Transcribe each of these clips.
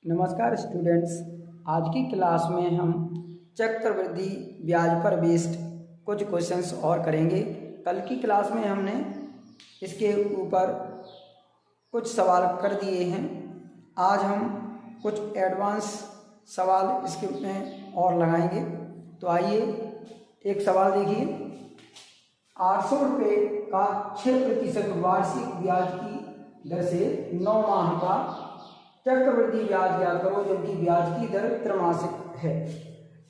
नमस्कार स्टूडेंट्स। आज की क्लास में हम चक्रवृद्धि ब्याज पर बेस्ड कुछ क्वेश्चंस और करेंगे। कल की क्लास में हमने इसके ऊपर कुछ सवाल कर दिए हैं। आज हम कुछ एडवांस सवाल इसके में और लगाएंगे। तो आइए एक सवाल देखिए। 800 रुपये का 6% वार्षिक ब्याज की दर से 9 माह का चक्रवृद्धि ब्याज ज्ञात करो, जबकि ब्याज की दर त्रैमासिक है।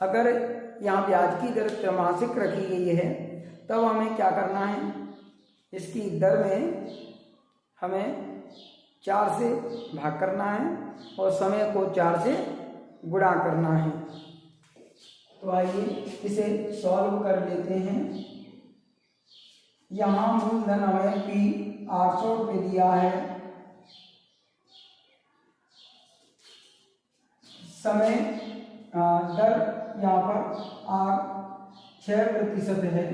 अगर यहाँ ब्याज की दर त्रैमासिक रखी गई है तब हमें क्या करना है, इसकी दर में हमें 4 से भाग करना है और समय को 4 से गुणा करना है। तो आइए इसे सॉल्व कर लेते हैं। यहाँ मूलधन हमें P 800 रुपये दिया है, समय दर यहाँ पर 6% है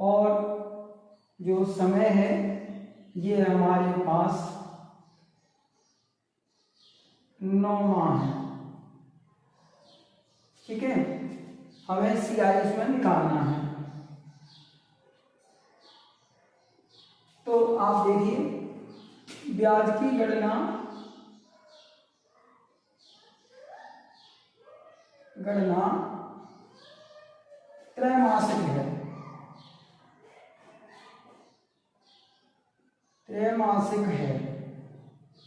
और जो समय है ये हमारे पास 9 माह है। ठीक है, हमें CI इसमें निकालना है। तो आप देखिए ब्याज की गणना त्रैमासिक है।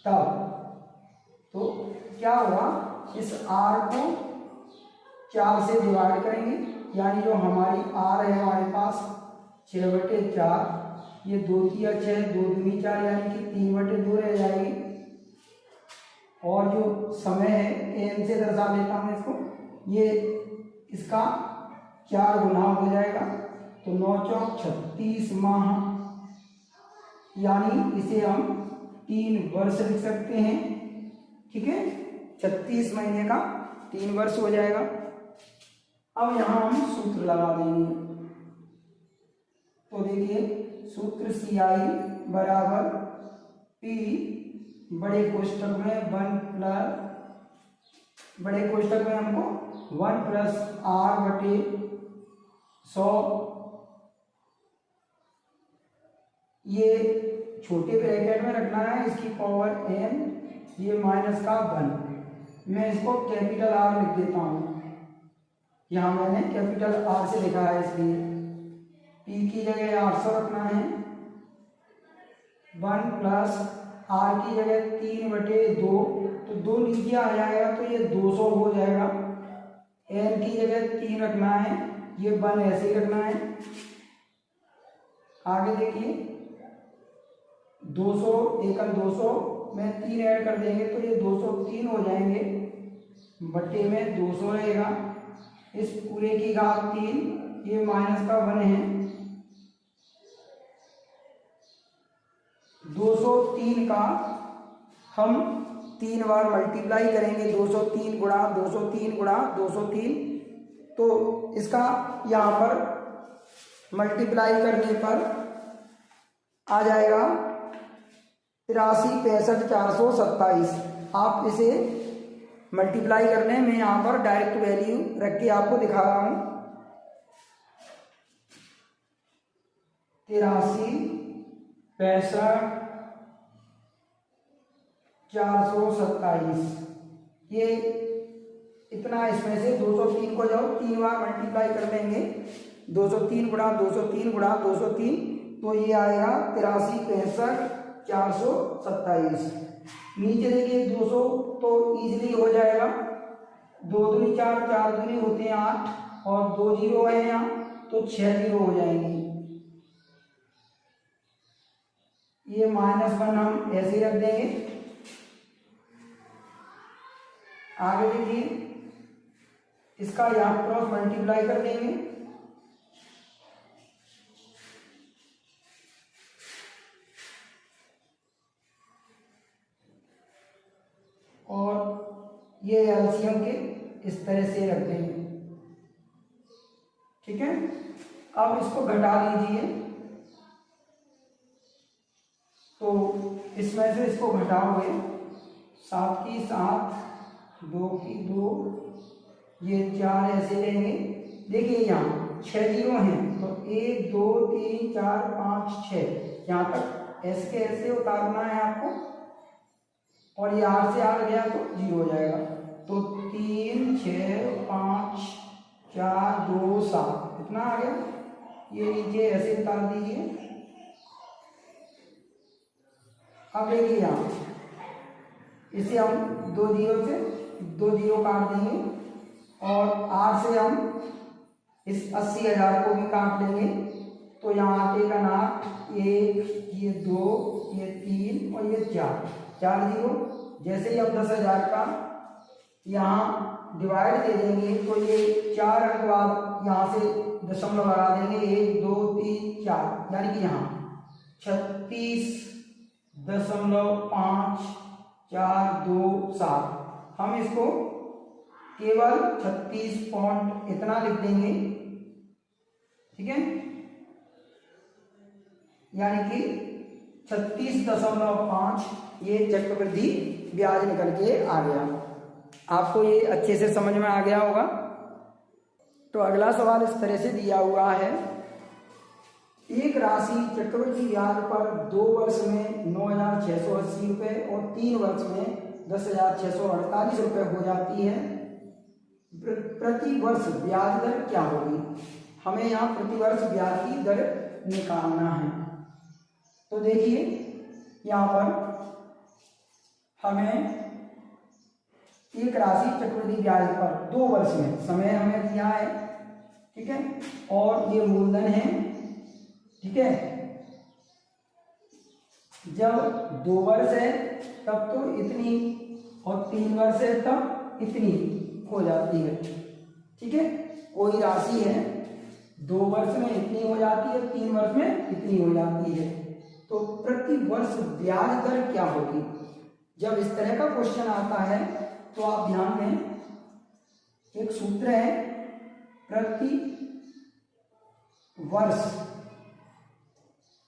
तब तो क्या होगा, इस R को 4 से डिवाइड करेंगे, यानी जो हमारी R है हमारे पास 6/4, ये 2 तिया 6, 2 दूनी 4, यानी कि 3/2 रह जाएगी। और जो समय है N से दर्शा देता हूँ इसको, ये इसका 4 गुना हो जाएगा। तो 9 चौक 36 माह, यानी इसे हम 3 वर्ष लिख सकते हैं। ठीक है, 36 महीने का 3 वर्ष हो जाएगा। अब यहाँ हम सूत्र लगा देंगे। तो देखिए सूत्र CI बराबर P बड़े कोष्ठक में 1 बड़े कोष्ठक में हमको 1 + R/100, ये छोटे ब्रैकेट में रखना है, इसकी पावर n, ये माइनस का 1। मैं इसको कैपिटल R लिख देता हूँ। यहाँ मैंने कैपिटल R से लिखा है, इसलिए P की जगह 800 रखना है, 1 + R की जगह 3/2, तो 2 नीचे आ जाएगा तो ये 200 हो जाएगा। N की जगह 3 रखना है, ये 1 ऐसे ही रखना है। आगे देखिए 200 एकल 200 में 3 ऐड कर देंगे तो ये 203 हो जाएंगे, बट्टे में 200 रहेगा। इस पूरे की घात 3, ये माइनस का 1 है। 203 का हम 3 बार मल्टीप्लाई करेंगे, 203 गुणा 203 गुणा 203, तो इसका यहाँ पर मल्टीप्लाई करने पर आ जाएगा 83, 65, 427। आप इसे मल्टीप्लाई करने में यहाँ पर डायरेक्ट वैल्यू रख के आपको दिखा रहा हूँ। 83, 65, 427, ये इतना। इसमें से 203 को जब 3 बार मल्टीप्लाई कर देंगे, 203 गुणा 203 गुणा 203, तो ये आएगा 83, 65, 427। नीचे देखिए 200 तो इजीली हो जाएगा, 2 दूनी 4, 4 दूनी होते हैं 8, और 2 जीरो है यहाँ तो 6 जीरो हो जाएंगी। ये -1 हम ऐसे ही रख देंगे। आगे देखिए इसका यहाँ क्रॉस मल्टीप्लाई कर देंगे, और ये एलसीएम के इस तरह से रख देंगे। ठीक है, अब इसको घटा लीजिए, तो इसमें से इसको घटाओगे 7 की 7, 2 की 2, ये 4 ऐसे लेंगे। देखिए यहाँ 6 जीरो हैं तो 1 2 3 4 5 6, यहाँ तक ऐसे के ऐसे उतारना है आपको, और ये 8 से 8 गया तो 0 हो जाएगा। तो 3 6 5 4 2 7 इतना आ गया। ये नीचे ऐसे उतार दीजिए। अब देखिए यहाँ इसे हम 2 जीरो से 2 जीरो काट देंगे, और 8 से हम इस 80,000 को भी काट लेंगे। तो यहाँ आटेगा 8, 1, ये 2, ये 3 और ये 4 जीरो। जैसे ही अब 10,000 का यहाँ डिवाइड दे देंगे तो ये 4 अंक बाद यहाँ से दशमलव लगा देंगे, 1 2 3 4, यानी कि यहाँ 36.547। हम इसको केवल 36 पॉइंट इतना लिख देंगे, ठीक है, यानी कि 36.5 ये चक्रवृद्धि ब्याज निकल के आ गया। आपको ये अच्छे से समझ में आ गया होगा। तो अगला सवाल इस तरह से दिया हुआ है, एक राशि चक्रवृद्धि ब्याज पर 2 वर्ष में 9,680 रुपये और 3 वर्ष में 10,648 रुपये हो जाती है। प्रति वर्ष ब्याज दर क्या होगी? हमें यहाँ प्रति वर्ष ब्याज की दर निकालना है। तो देखिए यहाँ पर हमें एक राशि चक्रवृद्धि ब्याज पर 2 वर्ष में, समय हमें दिया है, ठीक है, और ये मूलधन है, ठीक है। जब 2 वर्ष है तब तो इतनी, और 3 वर्ष है तब इतनी हो जाती है, ठीक है। कोई राशि है 2 वर्ष में इतनी हो जाती है, 3 वर्ष में इतनी हो जाती है। तो प्रति वर्ष ब्याज दर क्या होगी? जब इस तरह का क्वेश्चन आता है तो आप ध्यान दें, एक सूत्र है, प्रति वर्ष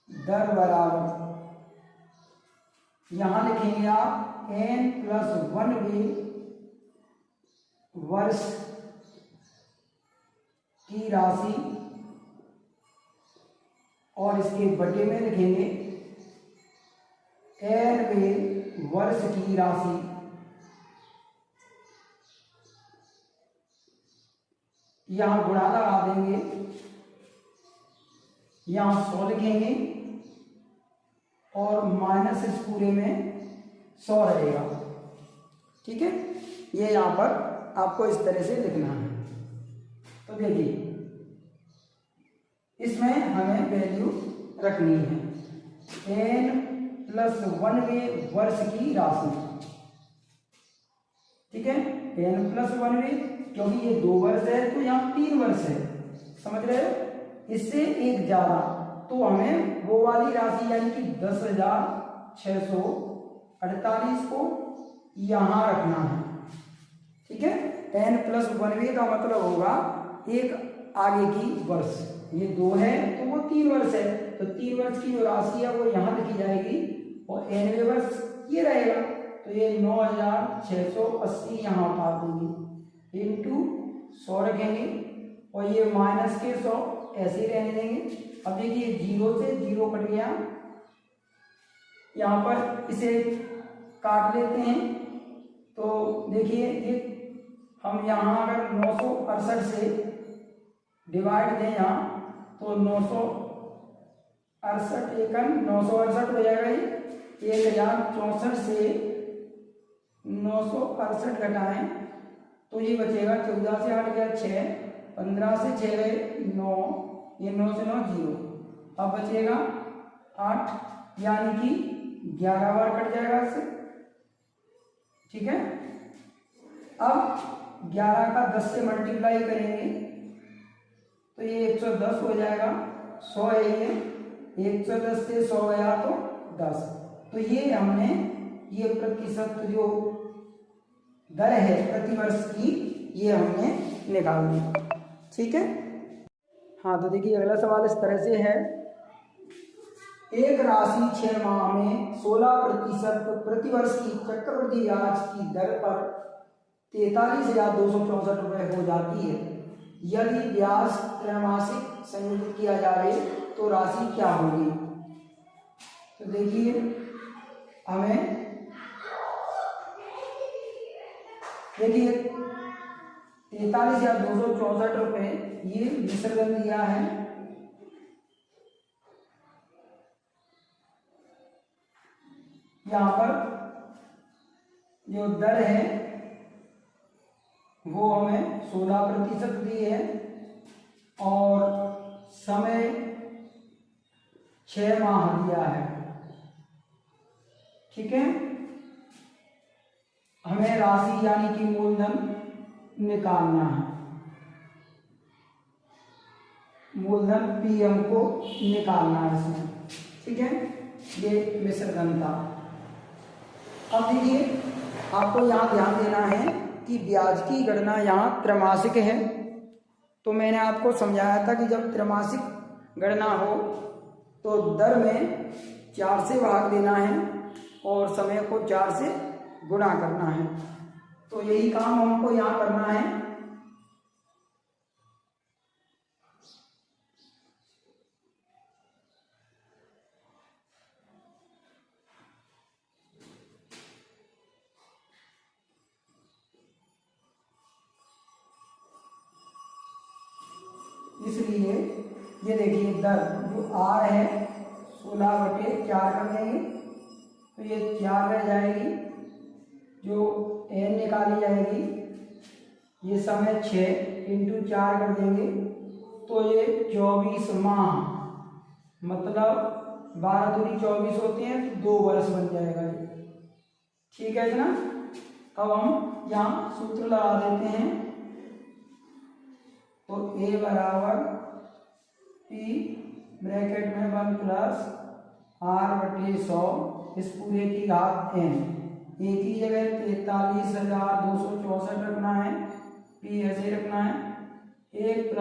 दर बराबर, यहां लिखेंगे आप n+1वें वर्ष की राशि, और इसके बटे में लिखेंगे nवें वर्ष की राशि। यहां गुणा लगा देंगे, यहां 100 लिखेंगे, और माइनस इस पूरे में 100 रहेगा, ठीक है। ये यहाँ पर आपको इस तरह से लिखना है। तो देखिए इसमें हमें वैल्यू रखनी है n+1वें वर्ष की राशि, ठीक है, n+1वें, क्योंकि ये 2 वर्ष है तो यहाँ 3 वर्ष है, समझ रहे हो, इससे एक ज्यादा, तो हमें वो वाली राशि यानी कि 10,648 को यहां रखना है, ठीक है। n+1वें का मतलब होगा एक आगे की वर्ष, ये 2 है तो वो 3 वर्ष है, तो 3 वर्ष की जो राशि है वो यहां लिखी जाएगी, और nवें वर्ष ये रहेगा, तो ये 9,680 यहाँ उतार देंगे, इंटू 100 रखेंगे, और ये माइनस के 100 ऐसे ही रहने देंगे। अब देखिए 0 से 0 कट गया, यहाँ पर इसे काट लेते हैं। तो देखिए ये हम यहाँ अगर 968 से डिवाइड दें यहाँ, तो 968 एकन 968 हो जाएगा, ये 1064 से 968 घटाएं तो ये बचेगा 14 से 8 गया 6, 15 से 6 गए 9, ये 9 से 9 0, अब बचेगा 8, यानी कि 11 बार कट जाएगा इससे, ठीक है। अब 11 का 10 से मल्टीप्लाई करेंगे तो ये 110 हो जाएगा, 100 है ये, 110 से 100 गया तो 10, तो ये हमने ये प्रतिशत जो दर है प्रतिवर्ष की, ये हमने निकाल दी, ठीक है। हाँ, तो देखिए अगला सवाल इस तरह से है, एक राशि 6 माह में 16% प्रतिवर्ष की चक्रवृद्धि ब्याज की दर पर 43,264 रुपये हो जाती है। यदि ब्याज त्रैमासिक संयोजित किया जाए तो राशि क्या होगी? तो देखिए, हमें देखिए 43,264 रुपये ये विसर्जन दिया है। यहाँ पर जो दर है वो हमें 16% दी है और समय 6 माह दिया है। ठीक है, हमें राशि यानी कि मूलधन निकालना है। मूलधन PM को निकालना है इसमें। ठीक है, ये विसर्जन था। अब देखिए, आपको यहाँ ध्यान देना है कि ब्याज की गणना यहाँ त्रैमासिक है। तो मैंने आपको समझाया था कि जब त्रैमासिक गणना हो तो दर में 4 से भाग देना है और समय को 4 से गुणा करना है। तो यही काम हमको यहाँ करना है। इसलिए ये देखिए, दर जो R है 16/4 कर देंगे तो ये 4 रह जाएगी। जो N निकाली जाएगी, ये समय 6 × 4 कर देंगे तो ये 24 माह, मतलब 12 दूनी 24 होते हैं तो 2 वर्ष बन जाएगा ये। ठीक है ना। अब हम यहाँ सूत्र लगा देते हैं। तो A बराबर P ब्रैकेट में 1 + R/100 इस पूरे की घात N। A की जगह 43,264 रखना है, P ऐसे रखना है। 1 +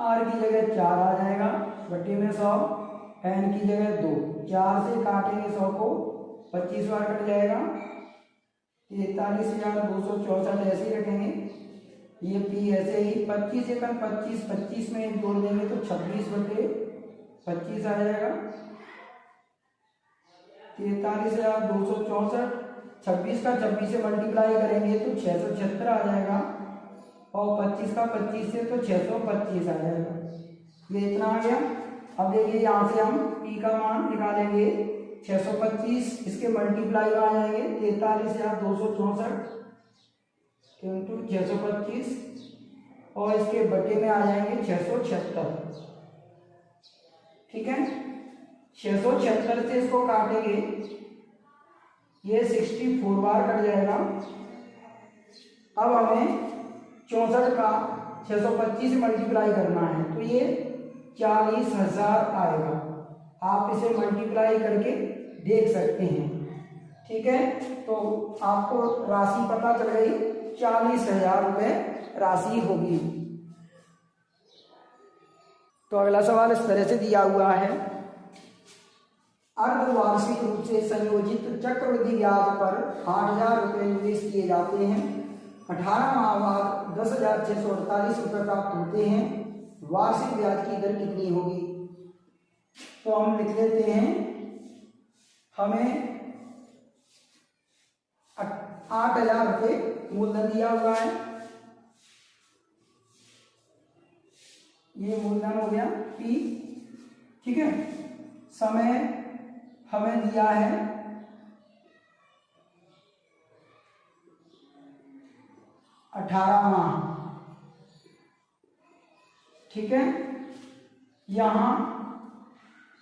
R की जगह 4 आ जाएगा बटे में 100, N की जगह 2। 4 से काटेंगे 100 को, 25 बार कट जाएगा। 43,264 ऐसे ही रखेंगे। ये P ऐसे ही 25 × 25, 25 में 1 जोड़ देंगे तो 26/25 आ जाएगा। 43,264, 26 का 26 से मल्टीप्लाई करेंगे तो 676 आ जाएगा और 25 का 25 से तो 625 आ जाएगा। ये इतना आ गया। अब देखिए, यहाँ से हम P का मान निकालेंगे 625, इसके मल्टीप्लाई में आ जाएंगे 43,264 × 625 और इसके बटे में आ जाएंगे 676। ठीक है, 676 से इसको काटेंगे, ये 64 बार कट जाएगा। अब हमें 64 का 625 से मल्टीप्लाई करना है तो ये 40,000 आएगा। आप इसे मल्टीप्लाई करके देख सकते हैं। ठीक है, तो आपको राशि पता चल गई, 40,000 रुपये राशि होगी। तो अगला सवाल इस तरह से दिया हुआ है। अर्धवार्षिक रूप से संयोजित चक्रवृद्धि ब्याज पर 8,000 रुपये निवेश किए जाते हैं। 18 माह बाद 10,648 रुपये प्राप्त होते हैं। वार्षिक ब्याज की दर कितनी होगी? तो हम लिख लेते हैं, हमें 8,000 रुपये मूलधन दिया हुआ है। ये मूलधन हो गया P। ठीक है, समय हमें दिया है 18 माह। ठीक है, यहाँ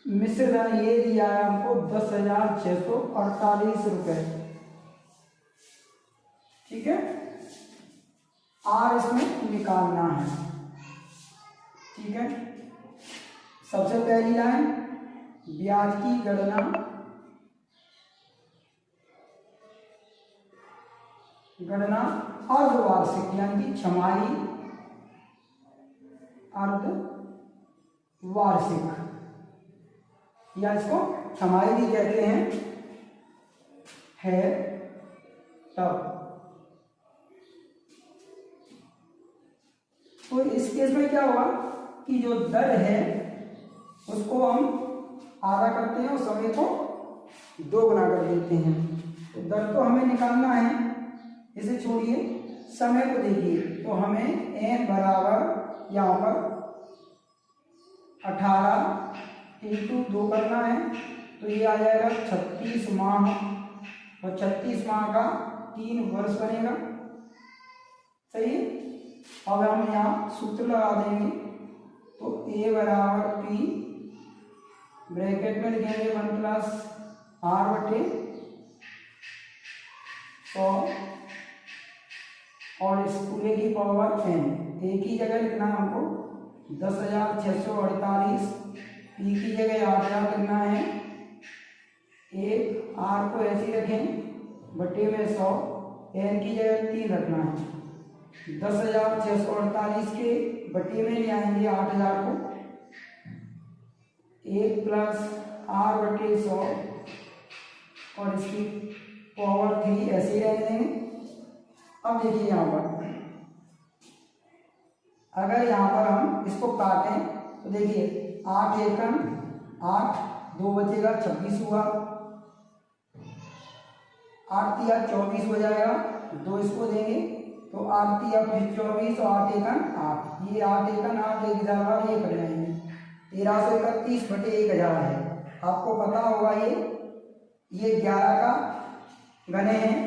मिश्र धन ये दिया है हमको 10,648 रुपये। ठीक है, R इसमें निकालना है। ठीक है, सबसे पहली लाइन, ब्याज की गणना अर्धवार्षिक यानी कि छमाही अर्धवार्षिक। या इसको समाई भी कहते हैं, है तब। तो इस केस में क्या होगा कि जो दर है उसको हम आधा करते हैं और समय को 2 गुना कर देते हैं। तो दर तो हमें निकालना है, इसे छोड़िए, समय को देखिए। तो हमें n बराबर यहाँ पर 18 इंटू 2 करना है, तो ये आ जाएगा 36 माह, और 36 माह का 3 वर्ष बनेगा। सही है। अब हम यहाँ सूत्र लगा देंगे, तो a बराबर p, ब्रैकेट में लिखेंगे 1 प्लस r बटे 100 और इस पूरे की पावर n। एक ही जगह लिखना है हमको 10,648, p की जगह 8,000 लिखना है, एक r को ऐसे ही रखें बटे में 100, n की जगह 3 रखना है। 10,648 के बटे में ले आएंगे 8,000 को, 1 प्लस r बटे 100 और इसकी पावर 3 ऐसे ही रहने देंगे। अब देखिए यहाँ पर अगर यहाँ पर हम इसको काटें तो देखिए 8 एकम 8, 2 बचेगा 26 हुआ, 8 तिया 24 हो जाएगा, 2 इसको देंगे तो 8 तिया फिर 24 और 8 एकम 8, ये 8 एकम 8, 1,000 बार ये कर जाएंगे, 1331 बटे 1,000 है। आपको पता होगा ये 11 का गणे हैं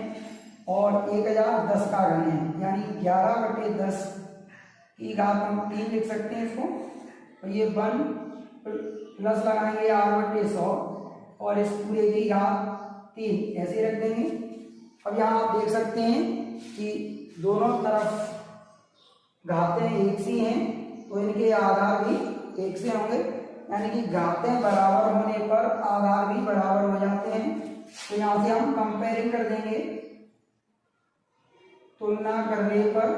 और 1,000 10 का गणे हैं, यानी 11 बटे 10 की घात हम 3 लिख सकते हैं इसको, और ये 1 प्लस लगाएंगे r बटे 100 और इस पूरे की घात 3 ऐसे रख देंगे। अब यहाँ आप देख सकते हैं कि दोनों तरफ घातें एक सी हैं, तो इनके आधार भी एक से होंगे, यानी कि घातें बराबर होने पर आधार भी बराबर हो जाते हैं। तो यहाँ से हम कंपेयरिंग कर देंगे, तुलना करने पर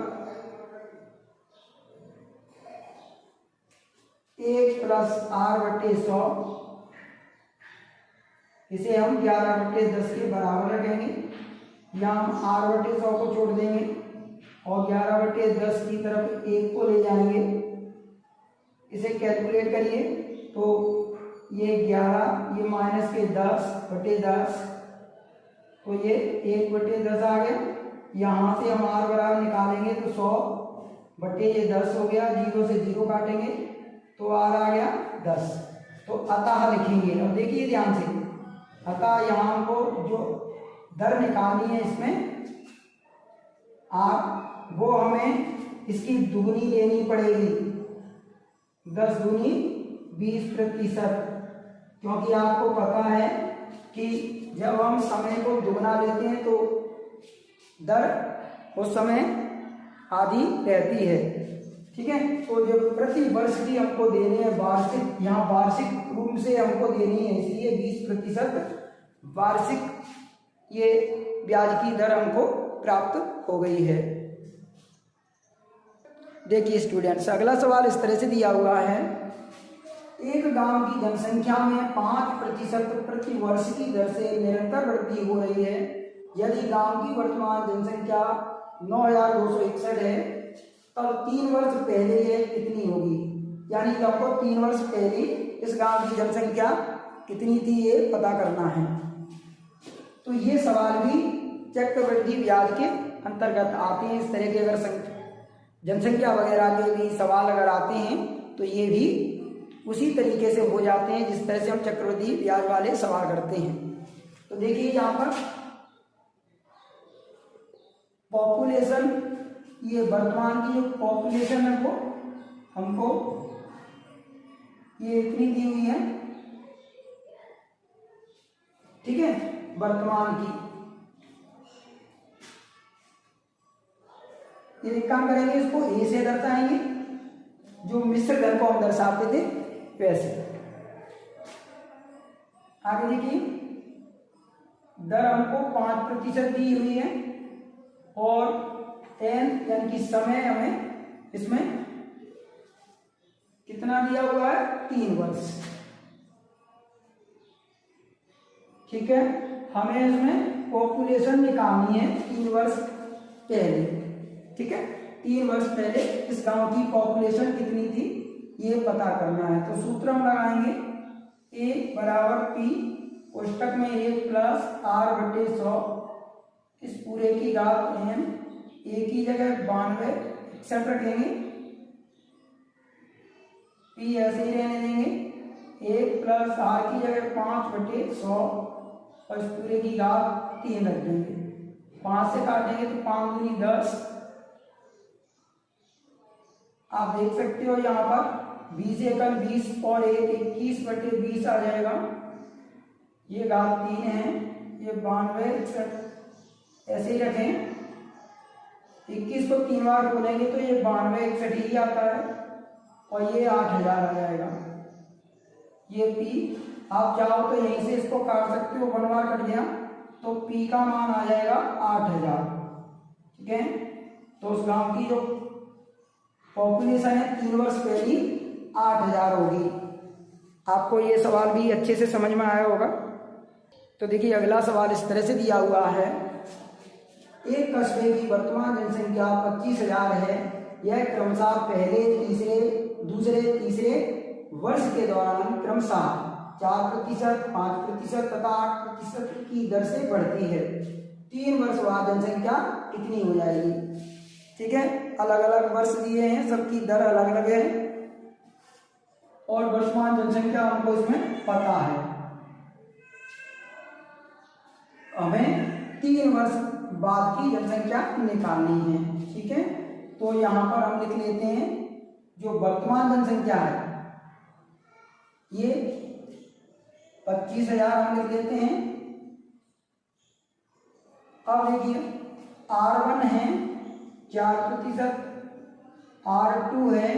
1 प्लस r बटे 100, इसे हम 11 बटे 10 के बराबर रखेंगे। यहाँ हम r बटे 100 को छोड़ देंगे और 11 बटे 10 की तरफ 1 को ले जाएंगे। इसे कैलकुलेट करिए तो ये 11, ये माइनस के 10 बटे 10, तो ये 1 बटे 10 आ गया। यहाँ से हम r बराबर निकालेंगे तो 100 बटे ये 10 हो गया, 0 से 0 काटेंगे तो r आ गया 10। तो अतः लिखेंगे, अब देखिए ध्यान से, अतः यहाँ हमको जो दर निकालनी है इसमें r, वो हमें इसकी दुगनी लेनी पड़ेगी, 10 दूनी 20%, क्योंकि आपको पता है कि जब हम समय को दुगना लेते हैं तो दर उस समय आधी रहती है। ठीक है। तो जो प्रति वर्ष की हमको देनी है वार्षिक, यहाँ वार्षिक रूप से हमको देनी है, इसलिए 20% वार्षिक ये ब्याज की दर हमको प्राप्त हो गई है। देखिए स्टूडेंट्स, अगला सवाल इस तरह से दिया हुआ है, एक गांव की जनसंख्या में 5% प्रति वर्ष की दर से निरंतर वृद्धि हो रही है। यदि गांव की वर्तमान जनसंख्या 9,261 है, तब 3 वर्ष पहले ये कितनी होगी? यानी कि आपको 3 वर्ष पहले इस गांव की जनसंख्या कितनी थी ये पता करना है। तो ये सवाल भी चक्रवृद्धि ब्याज के अंतर्गत आते हैं। इस तरह के अगर जनसंख्या वगैरह के भी सवाल अगर आते हैं तो ये भी उसी तरीके से हो जाते हैं जिस तरह से हम चक्रवृद्धि ब्याज वाले सवाल करते हैं। तो देखिए यहाँ पर पॉपुलेशन, ये वर्तमान की जो पॉपुलेशन है वो हमको ये इतनी दी हुई है, ठीक है, वर्तमान की। ये काम करेंगे, इसको ए से दर्शाएंगे, जो मिश्र धन को हम दर्शाते थे वैसे। आगे देखिए, दर हमको 5% दी हुई है और n यानी कि समय हमें इसमें कितना दिया हुआ है? 3 वर्ष। ठीक है। हमें इसमें पॉपुलेशन निकालनी है 3 वर्ष पहले, ठीक है। 3 वर्ष पहले इस गांव की पॉपुलेशन कितनी थी ये पता करना है। तो सूत्र हम लगाएंगे ए बराबर पी कोष्टक में 1 प्लस आर बटे 100 इस पूरे की घात एन, ए की जगह 92 61 रखेंगे, पी ऐसे ही रहने देंगे, 1 प्लस आर की जगह 5 बटे 100 और इस पूरे की घात 3 रख देंगे। 5 से काटेंगे तो 5 दूनी 10। आप देख सकते हो यहाँ पर 20 एकल 20 और 1 21 बटे 20 आ जाएगा। ये घात 3 है, ये 92 61 ऐसे ही रखें। 21 को 3 बार बोलेंगे तो ये 92 61 ही आता है और ये 8000 आ जाएगा। ये पी आप चाहो तो यहीं से इसको काट सकते हो, 1 बार कट गया तो पी का मान आ जाएगा 8000, ठीक है। तो उस गांव की जो पॉपुलेशन है 3 वर्ष पहली 8000 होगी। आपको ये सवाल भी अच्छे से समझ में आया होगा। तो देखिए अगला सवाल इस तरह से दिया हुआ है, एक कस्बे की वर्तमान जनसंख्या 25000 है। यह क्रमशः पहले तीसरे दूसरे तीसरे वर्ष के दौरान क्रमशः 4%, 5% तथा 8% की दर से बढ़ती है। 3 वर्ष बाद जनसंख्या कितनी हो जाएगी, ठीक है। अलग अलग वर्ष दिए हैं, सबकी दर अलग अलग है और वर्तमान जनसंख्या हमको इसमें पता है। हमें 3 वर्ष बाद की जनसंख्या निकालनी है, ठीक है। तो यहाँ पर हम लिख लेते हैं जो वर्तमान जनसंख्या है ये 25000 हम लिख देते हैं। अब देखिए R1 है 4%, R2 है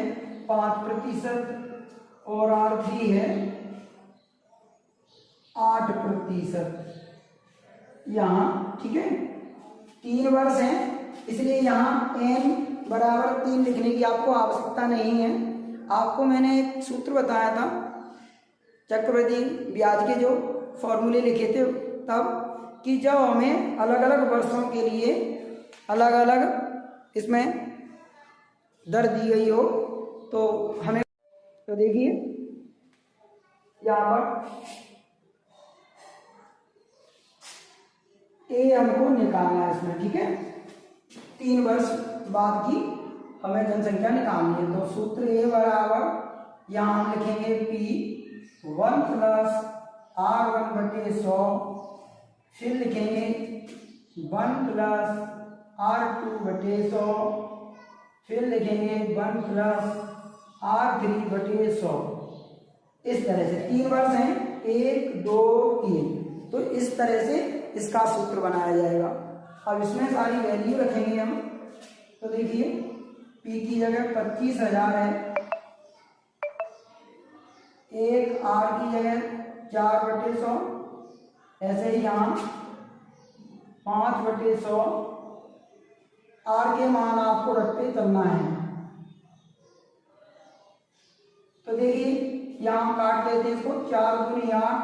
5% और R3 है 8% यहाँ, ठीक है। 3 वर्ष है इसलिए यहाँ n बराबर 3 लिखने की आपको आवश्यकता नहीं है। आपको मैंने एक सूत्र बताया था चक्रवृद्धि ब्याज के जो फॉर्मूले लिखे थे तब, कि जब हमें अलग अलग वर्षों के लिए अलग अलग इसमें दर दी गई हो तो हमें, तो देखिए यहाँ पर ए हमको निकालना है इसमें, ठीक है। 3 वर्ष बाद की हमें जनसंख्या निकालनी है। तो सूत्र ए बराबर यहाँ हम लिखेंगे पी 1 प्लस R1 बटे 100, फिर लिखेंगे 1 प्लस R2 बटे 100, फिर लिखेंगे 1 प्लस R3 बटे 100। इस तरह से 3 वर्ष हैं 1 2 3, तो इस तरह से इसका सूत्र बनाया जाएगा। अब इसमें सारी वैल्यू रखेंगे हम। तो देखिए पी की जगह 25000 है, एक आर की जगह 4/100, ऐसे ही यहाँ 5/100। आर के मान आपको रखते चलना है। तो देखिए यहाँ काट लेते हैं इसको, 4 दूनी 8,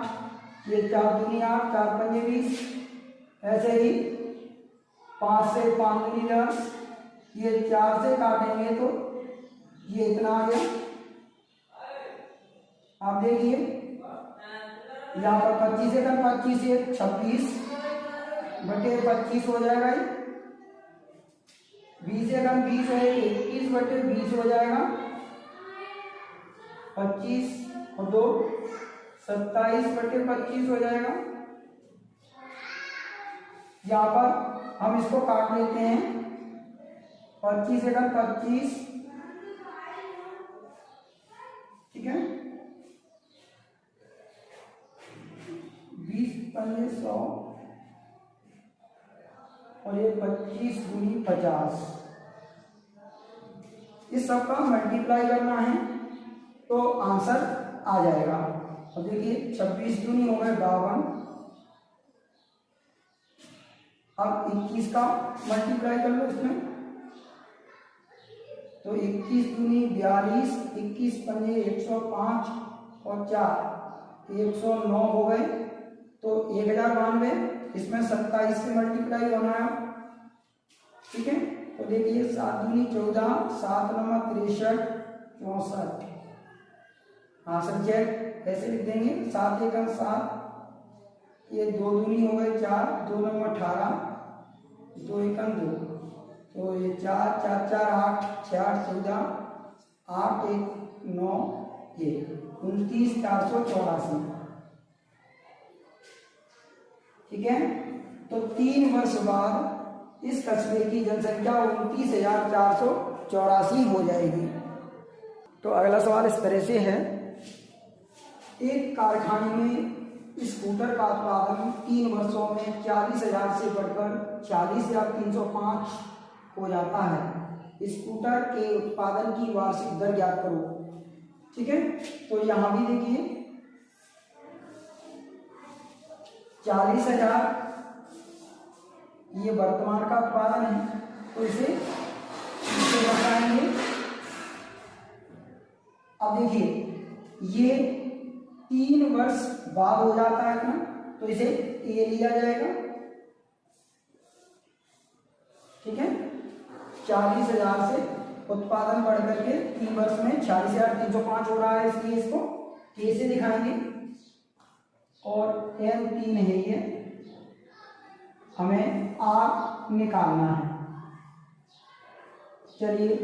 ये 4 दूनी 8, 4 पंजे 20, ऐसे ही 5 से 5 दूनी 10, ये 4 से काटेंगे तो ये इतना आ गया। आप देखिए यहाँ पर 25 से 25 से 26/25 हो जाएगा, ये 20 से 20 है 21/20 हो जाएगा, 25 और 2 27/25 हो जाएगा। यहाँ पर हम इसको काट लेते हैं, 25 से 25, ठीक है, 20 पंजे 100 और ये 25 दूनी 50। इस सब का मल्टीप्लाई करना है तो आंसर आ जाएगा। अब देखिए 26 दूनी हो गए 52, अब 21 का मल्टीप्लाई कर लो इसमें, तो 21 दूनी 42, 21 पंजे 105 और 4 109 हो गए। तो 1092 इसमें 27 से मल्टीप्लाई होना है, ठीक है। तो देखिए 7 दूनी 14, 7 नंबर 63, 64। आंसर चेक ऐसे लिख देंगे, 7 एकम 7, ये 2 दूनी हो गए 4, 2 नंबर 18, 2 एकम 2, तो ये 4 4 4 8, 6 8 14, 8 1 9, ये 29 484, ठीक है। तो 3 वर्ष बाद इस कस्बे की जनसंख्या 29,484 हो जाएगी। तो अगला सवाल इस तरह से है, एक कारखाने में स्कूटर का उत्पादन 3 वर्षों में 40,000 से बढ़कर 40,305 हो जाता है। स्कूटर के उत्पादन की वार्षिक दर ज्ञात करो, ठीक है। तो यहाँ भी देखिए 40,000 ये वर्तमान का उत्पादन है, तो इसे बताएंगे। अब देखिए ये 3 वर्ष बाद हो जाता है इतना, तो इसे ए लिया जाएगा, ठीक है। 40,000 से उत्पादन बढ़ करके 3 वर्ष में 40,305 हो रहा है, इसलिए इसको ए से दिखाएंगे। और एन 3 है, ये हमें आर निकालना है। चलिए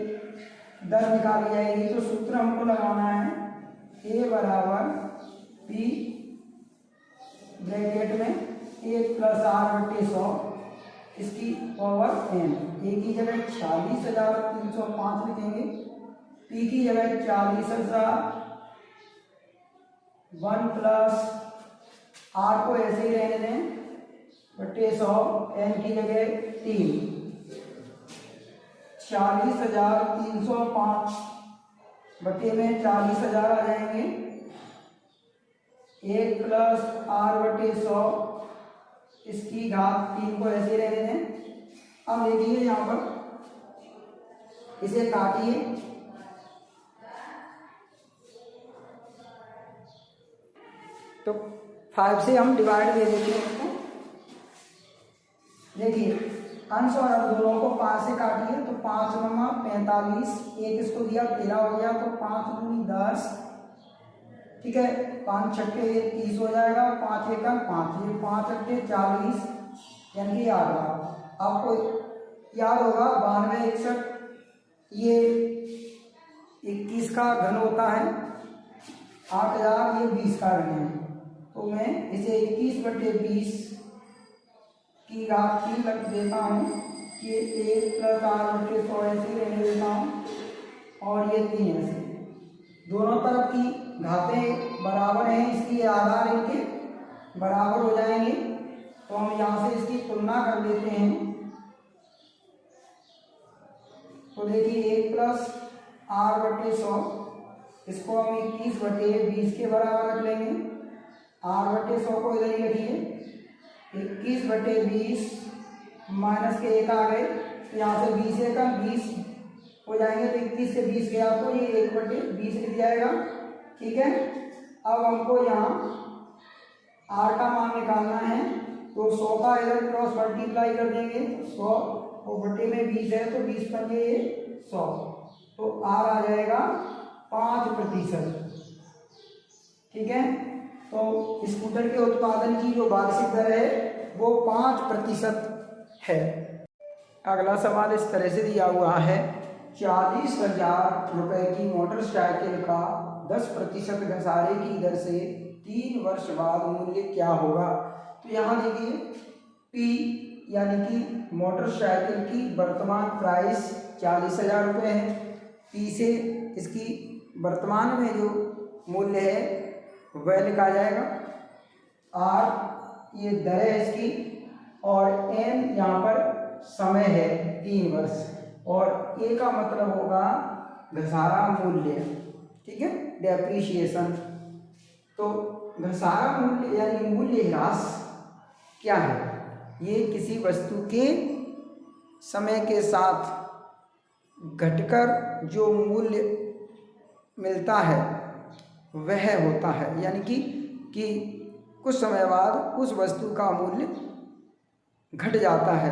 दर निकाली जाएगी, तो सूत्र हमको लगाना है ए बराबर पी ब्रैकेट में 1 + r/100 इसकी पावर n। ए की जगह 40,305 लिखेंगे, पी की जगह 40,000, 1 + r को ऐसे ही रहने दें बटे 100, n की जगह 3, 40,305 बटे में 40,000 आ जाएंगे, 1 + r/100 इसकी घात 3 को ऐसे रहने दें। अब देखिए यहाँ पर इसे काटिए, तो 5 से हम डिवाइड दे देते हैं इसको। देखिए अंश और अब दोनों को 5 से काटिए, तो 5 नंबर 45, एक इसको दिया 13 हो गया, तो 5 दूनी 10, ठीक है। 5 छक्के 30 हो जाएगा, 5 एकम 5, ये 5 अट्ठे 40, यानी कि 8 बार। आपको याद होगा 92 61 ये 21 का घन होता है, 8000 ये 20 का घन है। तो मैं इसे 21/20 की घात 3 रख देता हूँ, ये 1 + r/100 ऐसे रहने देता हूँ, और ये 3 ऐसे। दोनों तरफ की घातें बराबर हैं, इसलिए आधार इनके बराबर हो जाएंगे। तो हम यहाँ से इसकी तुलना कर लेते हैं। तो देखिए 1 + r/100 इसको हम 21/20 के बराबर रख लेंगे, r/100 को इधर ही रखिए, 21/20 माइनस के 1 आ गए, तो यहाँ से 20 एकम 20 हो जाएंगे, तो 21 से 20 गया तो ये 1/20 लिख जाएगा, ठीक है। अब हमको यहाँ r का मान निकालना है, तो 100 का इधर क्रॉस मल्टीप्लाई कर देंगे, 100 और बटे में 20 है, तो 20 × ये 100, तो r आ जाएगा 5%, ठीक है। तो स्कूटर के उत्पादन की जो वार्षिक दर है वो 5% है। अगला सवाल इस तरह से दिया हुआ है, 40,000 रुपये की मोटरसाइकिल का 10% घसारे की दर से 3 वर्ष बाद मूल्य क्या होगा। तो यहाँ देखिए P यानी कि मोटरसाइकिल की वर्तमान प्राइस 40,000 रुपये है, P से इसकी वर्तमान में जो मूल्य है वह लिखा जाएगा, R ये दर है इसकी, और N यहाँ पर समय है 3 वर्ष, और A का मतलब होगा घसारा मूल्य, ठीक है, डेप्रीशिएशन। तो घसारा मूल्य यानी मूल्य ह्रास क्या है, ये किसी वस्तु के समय के साथ घटकर जो मूल्य मिलता है वह होता है, यानी कि कुछ समय बाद उस वस्तु का मूल्य घट जाता है।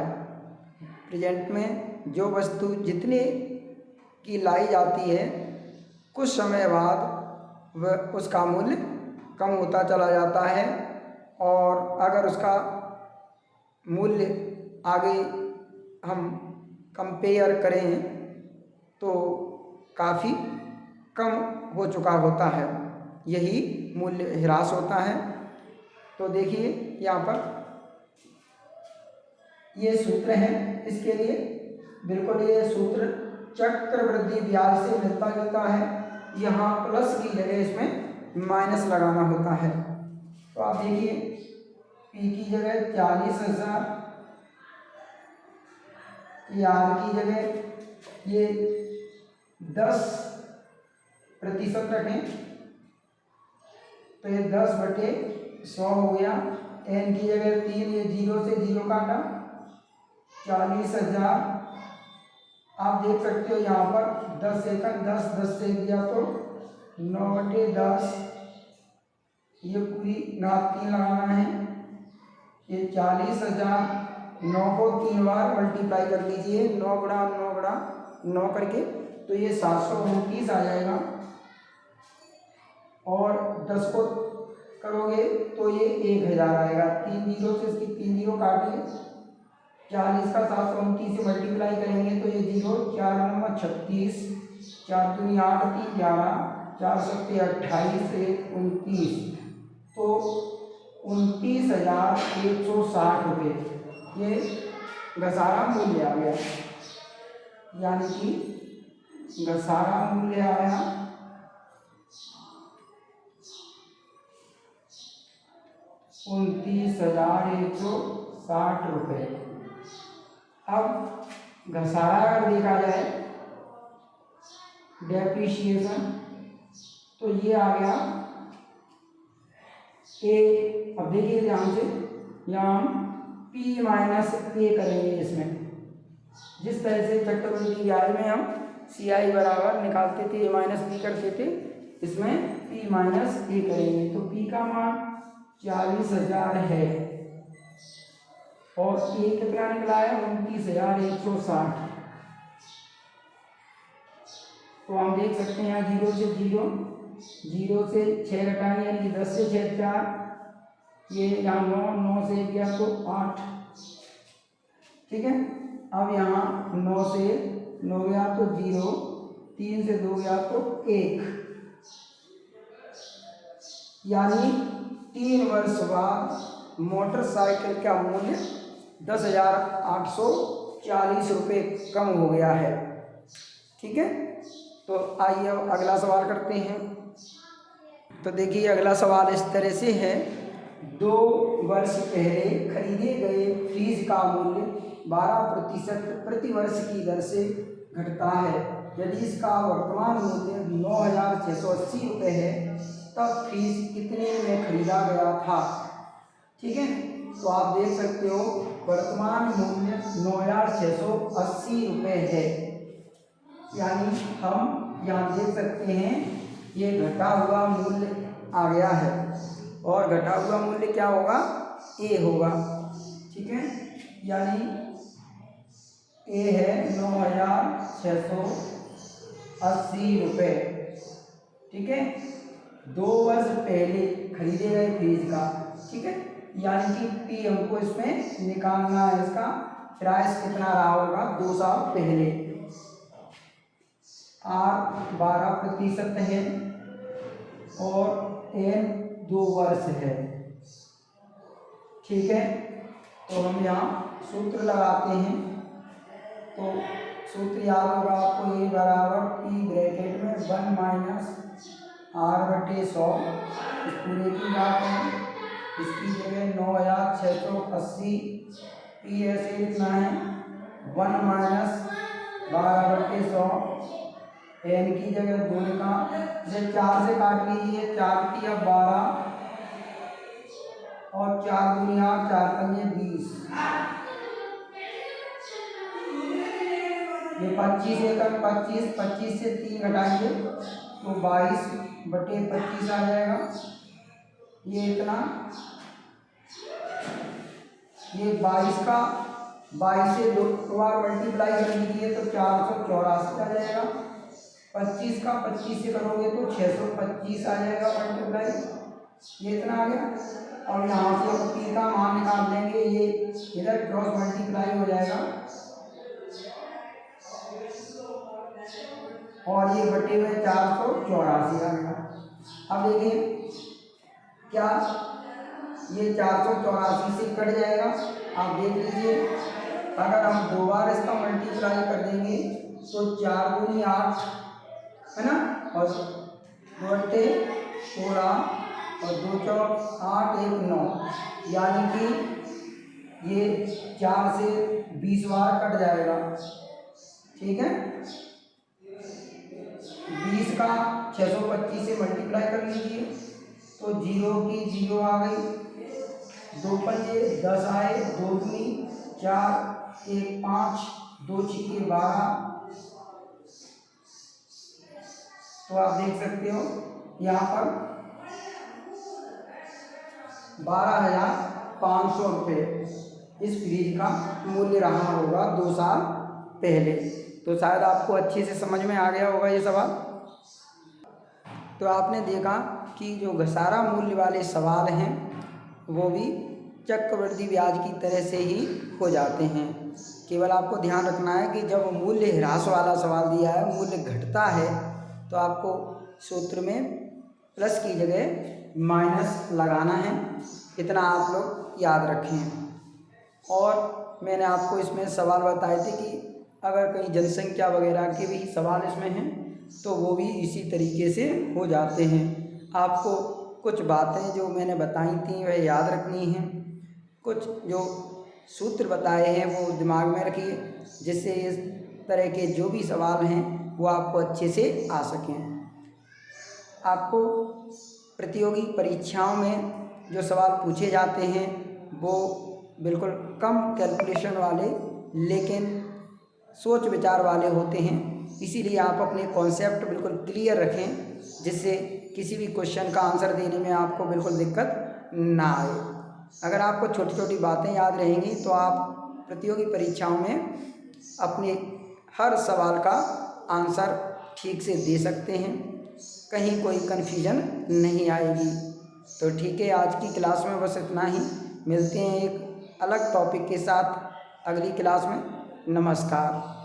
प्रेजेंट में जो वस्तु जितने की लाई जाती है, कुछ समय बाद वह उसका मूल्य कम होता चला जाता है, और अगर उसका मूल्य आगे हम कंपेयर करें तो काफ़ी कम हो चुका होता है, यही मूल्य ह्रास होता है। तो देखिए यहाँ पर ये सूत्र है इसके लिए, बिल्कुल ये सूत्र चक्रवृद्धि ब्याज से मिलता जुलता है। यहाँ प्लस की जगह इसमें माइनस लगाना होता है। तो आप देखिए पी की जगह 40,000, आर की जगह ये 10% रखें तो ये 10/100 हो गया। एन की जगह 3, ये 0 से 0 काटा 40,000। आप देख सकते हो यहाँ पर 10 सेकंड 10 से दिया तो 9/10, ये पूरी घात 3 लगाना है। ये 40,000, 9 को 3 बार मल्टीप्लाई कर लीजिए, 9 गुणा 9 गुणा 9 करके, तो ये 729 आ जाएगा। और 10 को करोगे तो ये 1,000 आएगा। 3 जीरो से इसकी 3 जीरो काटिए, 40 का 729 से मल्टीप्लाई करेंगे तो ये 0, 4 9 36, 4 दूनी 8, 3 11, 4 7 28, 29, तो 29,160 रुपये ये घसारा मूल्य आ गया। यानी कि घसारा मूल्य आया 29,160 रुपये। अब घसारा अगर देखा जाए डेप्रीशिएशन, तो ये आ गया ए। अब देखिए ध्यान से, यहाँ हम P माइनस ए करेंगे। इसमें जिस तरह से चक्रवृद्धि ब्याज में हम CI बराबर निकालते थे, ए माइनस बी करते थे, इसमें P माइनस ए करेंगे। तो P का मान 40,000 है और ए कितना निकला है 29,160। तो हम देख सकते हैं यहाँ 0 से 0, 0 से 6 घटाएंगे यानी कि 10 से 6 4, ये यहाँ 9, 9 से 1 गया तो 8, ठीक है। अब यहाँ 9 से 9 गया तो 0, 3 से 2 गया तो 1, यानी 3 वर्ष बाद मोटरसाइकिल का मूल्य 10,840 रुपये कम हो गया है, ठीक है। तो आइए अब अगला सवाल करते हैं। तो देखिए अगला सवाल इस तरह से है, 2 वर्ष पहले खरीदे गए फ्रिज का मूल्य 12% प्रति वर्ष की दर से घटता है। यदि इसका वर्तमान मूल्य 9,680 रुपये है, तब फ्रिज कितने में खरीदा गया था, ठीक है। तो आप देख सकते हो वर्तमान मूल्य 9,680 रुपये है, यानी हम यहाँ देख सकते हैं ये घटा हुआ मूल्य आ गया है, और घटा हुआ मूल्य क्या होगा, ए होगा, ठीक है। यानी ए है 9,680 रुपये, ठीक है। 2 वर्ष पहले खरीदे गए फ्रिज का, ठीक है। यानी कि पी हमको इसमें निकालना है, इसका प्राइस कितना रहा होगा 2 साल पहले। आर 12% है और एन 2 वर्ष है, ठीक है। तो हम यहाँ सूत्र लगाते हैं। तो सूत्र याद होगा आपको, ए बराबर पी ब्रैकेट में 1 माइनस R/100, इस पूरे की बात है। इसकी जगह 9,680, पी ऐसे लिखना है 1 माइनस 12/100, एन की जगह 2 लिखा, इसे 4 से काट लीजिए, 4 की 12 और 4 दूनी 8, 4 पंजे 20, ये 25 एकम 25, 25 से 3 घटाएंगे तो 22/25 आ जाएगा। ये इतना ये 22 का 22 से 2 बार मल्टीप्लाई कर लीजिए तो 484 आ जाएगा। 25 का 25 से करोगे तो 625 आ जाएगा मल्टीप्लाई, ये इतना आ गया। और यहाँ से हम पी का मान निकाल लेंगे, ये इधर क्रॉस मल्टीप्लाई हो जाएगा और ये बटे हुए 484 आ गया। अब देखिए क्या ये 484 से कट जाएगा, आप देख लीजिए। अगर हम 2 बार इसका मल्टीप्लाई कर देंगे तो 4 दूनी 8 है ना, और 2 बटे 16 और 2 चौक 8 1 9, यानी कि ये 4 से 20 बार कट जाएगा। ठीक है, 20 का 625 से मल्टीप्लाई कर लीजिए तो 0 की 0 आ गई, 2 पंजे 10 आए, 2 दूनी 4 1 5 2 छिके 12। तो आप देख सकते हो यहाँ पर 12,500 रुपये इस फ्रिज का मूल्य रहा होगा 2 साल पहले। तो शायद आपको अच्छे से समझ में आ गया होगा ये सवाल। तो आपने देखा कि जो घसारा मूल्य वाले सवाल हैं वो भी चक्रवृद्धि ब्याज की तरह से ही हो जाते हैं। केवल आपको ध्यान रखना है कि जब मूल्य ह्रास वाला सवाल दिया है, मूल्य घटता है, तो आपको सूत्र में प्लस की जगह माइनस लगाना है। इतना आप लोग याद रखें। और मैंने आपको इसमें सवाल बताए थे कि अगर कहीं जनसंख्या वगैरह के भी सवाल इसमें हैं तो वो भी इसी तरीके से हो जाते हैं। आपको कुछ बातें जो मैंने बताई थी वह याद रखनी हैं, कुछ जो सूत्र बताए हैं वो दिमाग में रखिए, जिससे इस तरह के जो भी सवाल हैं वो आपको अच्छे से आ सकें। आपको प्रतियोगी परीक्षाओं में जो सवाल पूछे जाते हैं वो बिल्कुल कम कैलकुलेशन वाले लेकिन सोच विचार वाले होते हैं, इसीलिए आप अपने कॉन्सेप्ट बिल्कुल क्लियर रखें, जिससे किसी भी क्वेश्चन का आंसर देने में आपको बिल्कुल दिक्कत ना आए। अगर आपको छोटी छोटी बातें याद रहेंगी तो आप प्रतियोगी परीक्षाओं में अपने हर सवाल का आंसर ठीक से दे सकते हैं, कहीं कोई कन्फ्यूजन नहीं आएगी। तो ठीक है, आज की क्लास में बस इतना ही। मिलते हैं एक अलग टॉपिक के साथ अगली क्लास में। नमस्कार।